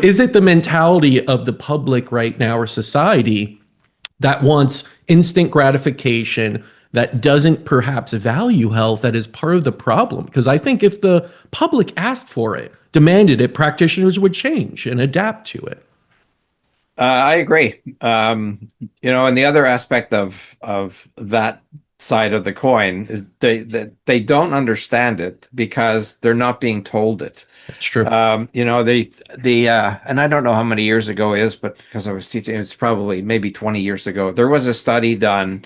Is it the mentality of the public right now or society that wants instant gratification, that doesn't perhaps value health, that is part of the problem? Because I think if the public asked for it, demanded it, practitioners would change and adapt to it. I agree. And the other aspect of that side of the coin is they don't understand it because they're not being told it. That's true. And I don't know how many years ago it is, but because I was teaching, it's probably maybe 20 years ago. There was a study done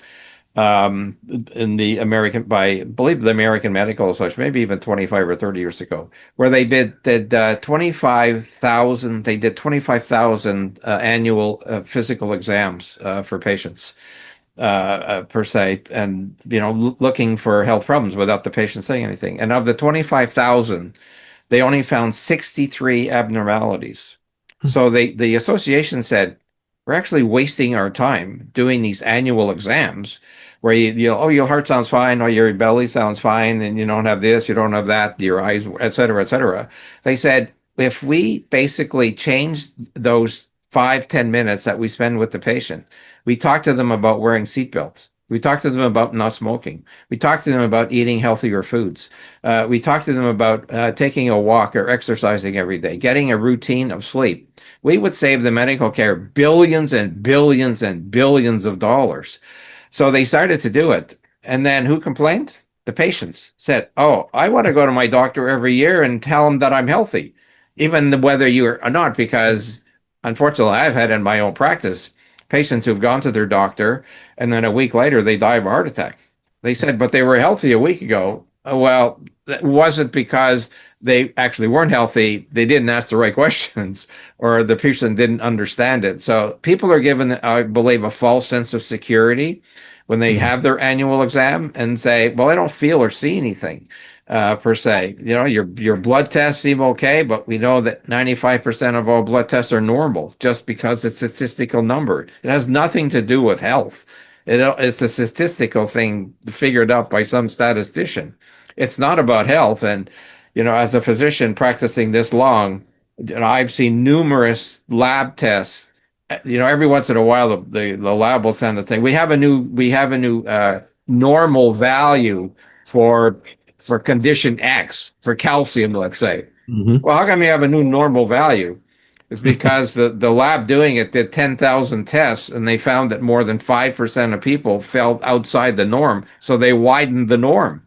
in the American by, I believe, the American Medical Association, maybe even 25 or 30 years ago, where they did 25,000. They did 25,000 annual physical exams for patients per se, and looking for health problems without the patient saying anything. And of the 25,000, they only found 63 abnormalities. So the association said, we're actually wasting our time doing these annual exams where oh, your heart sounds fine, or your belly sounds fine, and you don't have this, you don't have that, your eyes, et cetera, et cetera. They said, if we basically change those 5-10 minutes that we spend with the patient, we talk to them about wearing seatbelts. We talk to them about not smoking. We talk to them about eating healthier foods. We talk to them about taking a walk or exercising every day, getting a routine of sleep. We would save the medical care billions and billions and billions of dollars. So they started to do it. And then who complained? The patients said, oh, I want to go to my doctor every year and tell him that I'm healthy, even whether you are not, because unfortunately, I've had in my own practice patients who've gone to their doctor and then a week later they die of a heart attack. They said, but they were healthy a week ago. Well, that wasn't because they actually weren't healthy. They didn't ask the right questions, or the patient didn't understand it. So people are given, I believe, a false sense of security when they have their annual exam and say, well, I don't feel or see anything per se. Your blood tests seem okay, but we know that 95% of all blood tests are normal just because it's a statistical number. It has nothing to do with health. It's a statistical thing figured out by some statistician. It's not about health. And, as a physician practicing this long, I've seen numerous lab tests. Every once in a while, the lab will send a thing. We have a new normal value for condition X, for calcium, let's say. Well, how come you have a new normal value? It's because the lab doing it did 10,000 tests, and they found that more than 5% of people fell outside the norm. So they widened the norm.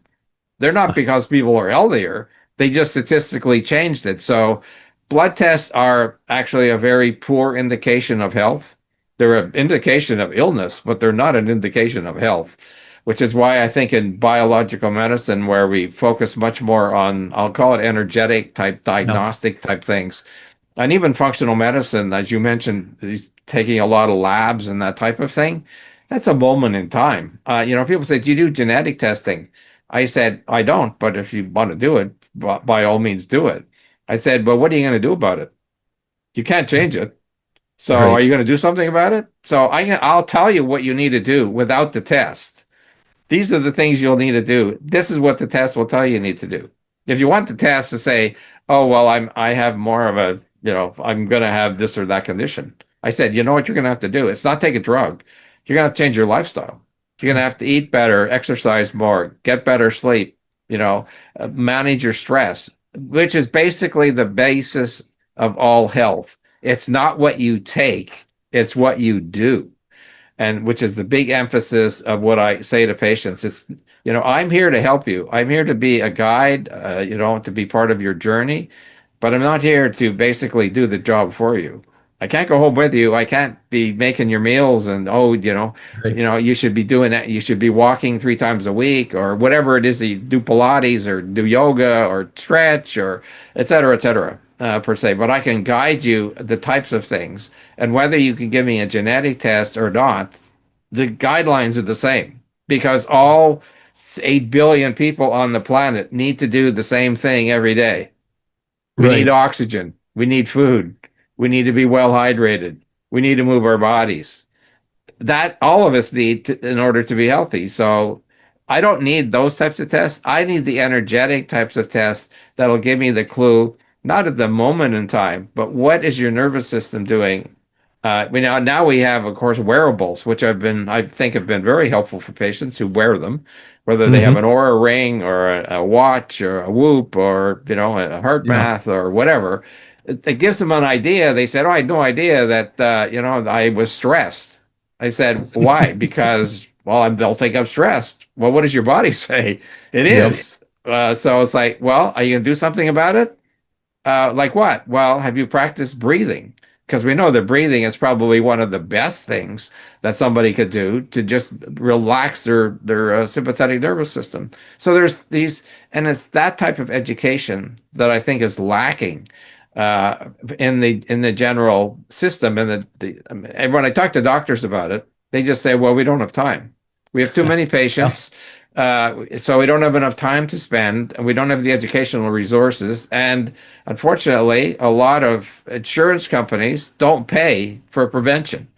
They're not because people are healthier. They just statistically changed it. So blood tests are actually a very poor indication of health. They're an indication of illness, but they're not an indication of health, which is why I think in biological medicine, where we focus much more on, I'll call it energetic type, diagnostic type things, and even functional medicine, as you mentioned, is taking a lot of labs and that type of thing. That's a moment in time. People say, do you do genetic testing? I said, I don't, but if you want to do it, by all means do it. I said, but what are you going to do about it? You can't change it. So are you going to do something about it? So I'll tell you what you need to do without the test. These are the things you'll need to do. This is what the test will tell you need to do. If you want the test to say, oh, well, I have more of a, I'm going to have this or that condition. I said, you know what you're going to have to do? It's not take a drug. You're going to have to change your lifestyle. You're going to have to eat better, exercise more, get better sleep, manage your stress, which is basically the basis of all health. It's not what you take, it's what you do. And which is the big emphasis of what I say to patients. It's, I'm here to help you. I'm here to be a guide, to be part of your journey, but I'm not here to basically do the job for you. I can't go home with you. I can't be making your meals and, you should be doing that. You should be walking 3 times a week or whatever it is that you do, Pilates or do yoga or stretch or et cetera, per se. But I can guide you the types of things. And whether you can give me a genetic test or not, the guidelines are the same because all 8 billion people on the planet need to do the same thing every day. We need oxygen. We need food. We need to be well hydrated. We need to move our bodies. That all of us need in order to be healthy. So I don't need those types of tests. I need the energetic types of tests that'll give me the clue not at the moment in time, but what is your nervous system doing? Now we have, of course, wearables, which I think have been very helpful for patients who wear them, whether they have an Hmm. Aura ring or a watch or a Whoop or, a heart Yeah. math or whatever. It gives them an idea. They said, "Oh, I had no idea that, I was stressed." I said, "Why?" Because, well, they'll think I'm stressed. Well, what does your body say? It Yep. is. So it's like, well, are you going to do something about it? Like what? Well, have you practiced breathing? Because we know that breathing is probably one of the best things that somebody could do to just relax their sympathetic nervous system. So there's these, and it's that type of education that I think is lacking in the general system. And when I talk to doctors about it, they just say, "Well, we don't have time. We have too many Yeah. patients." So we don't have enough time to spend, and we don't have the educational resources. And unfortunately, a lot of insurance companies don't pay for prevention.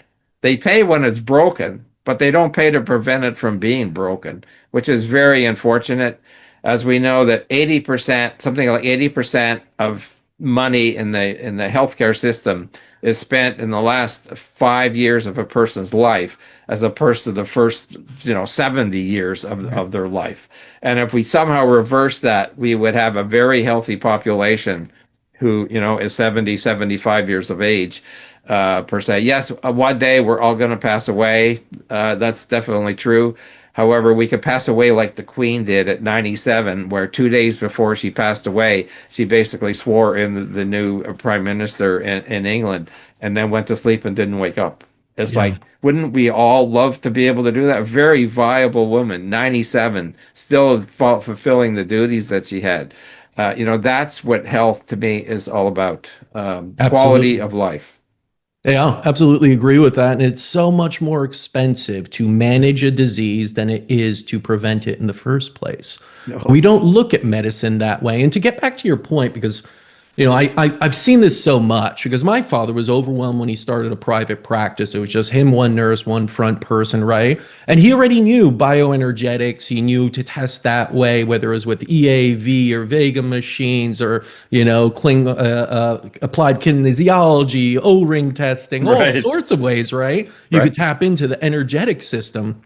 They pay when it's broken, but they don't pay to prevent it from being broken, which is very unfortunate. As we know that 80%, something like 80% of money in the healthcare system is spent in the last 5 years of a person's life, as opposed to the first 70 years of their life. And if we somehow reverse that, we would have a very healthy population who is 70, 75 years of age, per se. Yes, one day we're all going to pass away. That's definitely true. However, we could pass away like the Queen did at 97, where 2 days before she passed away, she basically swore in the new prime minister in England, and then went to sleep and didn't wake up. It's Yeah. like, wouldn't we all love to be able to do that? A very viable woman, 97, still fulfilling the duties that she had. That's what health to me is all about. Quality Absolutely. of life. Yeah, absolutely agree with that. And it's so much more expensive to manage a disease than it is to prevent it in the first place. But we No. don't look at medicine that way. And to get back to your point, because I've seen this so much because my father was overwhelmed when he started a private practice. It was just him, one nurse, one front person, right? And he already knew bioenergetics. He knew to test that way, whether it was with EAV or Vega machines or, applied kinesiology, O-ring testing, all Right. sorts of ways, right? You Right. could tap into the energetic system.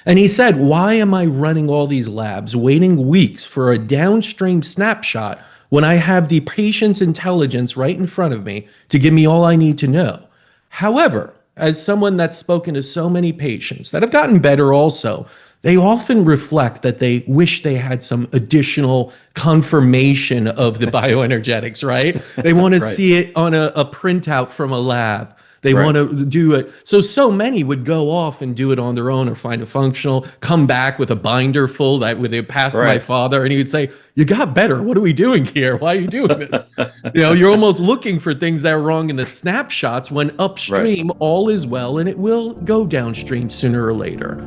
And he said, "Why am I running all these labs, waiting weeks for a downstream snapshot when I have the patient's intelligence right in front of me to give me all I need to know?" However, as someone that's spoken to so many patients that have gotten better also, they often reflect that they wish they had some additional confirmation of the bioenergetics, right? They want to Right. see it on a printout from a lab. They want Right. to do it. So many would go off and do it on their own or find a functional, come back with a binder full that would they pass to my Right. father, and he would say, "You got better. What are we doing here? Why are you doing this?" You're almost looking for things that are wrong in the snapshots when Right. upstream all is well and it will go downstream sooner or later.